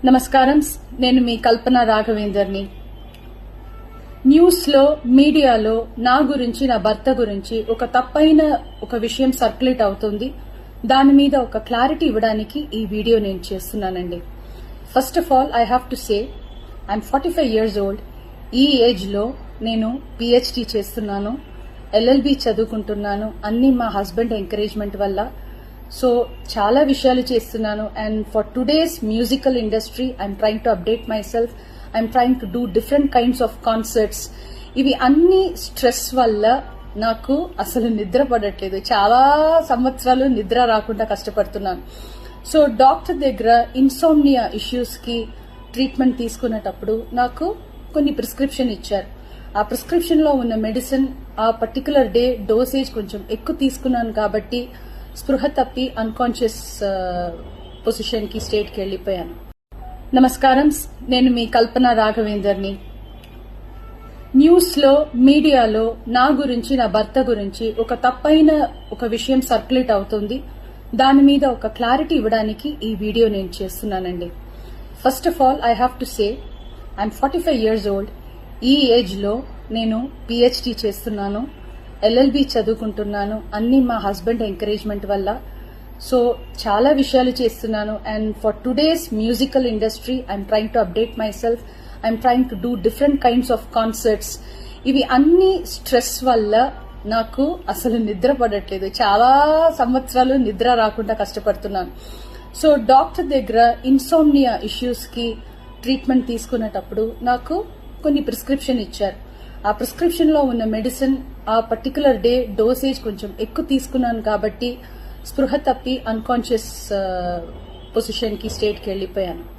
నమస్కారం. నేను మీ కల్పన రాఘవేందర్ని. న్యూస్ లో మీడియాలో నా గురించి, నా భర్త గురించి ఒక తప్పైన ఒక విషయం సర్క్యులేట్ అవుతుంది. దాని మీద ఒక క్లారిటీ ఇవ్వడానికి ఈ వీడియో నేను చేస్తున్నానండి. First of all I have to say I'm 45 years old. ఈ ఏజ్ లో నేను పిహెచ్డి చేస్తున్నాను, ఎల్ఎల్బి చదువుకుంటున్నాను. అన్ని మా హస్బెండ్ ఎంకరేజ్మెంట్ వల్ల. సో చాలా విషయాలు చేస్తున్నాను. And for today's musical industry I'm trying to update my self. I'm trying to do different kinds of concerts. ఇవి అన్ని స్ట్రెస్ వల్ల నాకు అసలు నిద్ర పడట్లేదు. చాలా సంవత్సరాలు నిద్ర రాకుండా కష్టపడుతున్నాను. సో డాక్టర్ దగ్గర ఇన్సోమ్నియా ఇష్యూస్ కి ట్రీట్మెంట్ తీసుకునేటప్పుడు నాకు కొన్ని ప్రిస్క్రిప్షన్ ఇచ్చారు. ఆ ప్రిస్క్రిప్షన్ లో ఉన్న మెడిసిన్ ఆ పర్టికులర్ డే డోసేజ్ కొంచెం ఎక్కువ తీసుకున్నాను కాబట్టి స్పృహ తప్పి అన్కాన్షియస్ పొజిషన్ కి స్టేట్ కి వెళ్లిపోయాను. నమస్కారం. నేను మీ కల్పన రాఘవేందర్ని. న్యూస్ లో మీడియాలో నా గురించి, నా భర్త గురించి ఒక తప్పైన ఒక విషయం సర్క్యులేట్ అవుతుంది. దాని మీద ఒక క్లారిటీ ఇవ్వడానికి ఈ వీడియో నేను చేస్తున్నానండి. First of all I have to say I'm 45 years old. ఈ ఏజ్ లో నేను పిహెచ్డి చేస్తున్నాను, ఎల్ఎల్బి చదువుకుంటున్నాను. అన్ని మా హస్బెండ్ ఎంకరేజ్మెంట్ వల్ల. సో చాలా విషయాలు చేస్తున్నాను. And for today's musical industry I'm trying to update my self. I'm trying to do different kinds of concerts. ఇవి అన్ని స్ట్రెస్ వల్ల నాకు అసలు నిద్ర పడట్లేదు. చాలా సంవత్సరాలు నిద్ర రాకుండా కష్టపడుతున్నాను. సో డాక్టర్ దగ్గర ఇన్సోమ్నియా ఇష్యూస్ కి ట్రీట్మెంట్ తీసుకునేటప్పుడు నాకు కొన్ని ప్రిస్క్రిప్షన్ ఇచ్చారు. ఆ ప్రిస్క్రిప్షన్ లో ఉన్న మెడిసిన్ ఆ పర్టికులర్ డే డోసేజ్ కొంచెం ఎక్కువ తీసుకున్నాను కాబట్టి స్పృహ తప్పి అన్కాన్షియస్ పొజిషన్ కి స్టేట్ కి వెళ్లిపోయాను.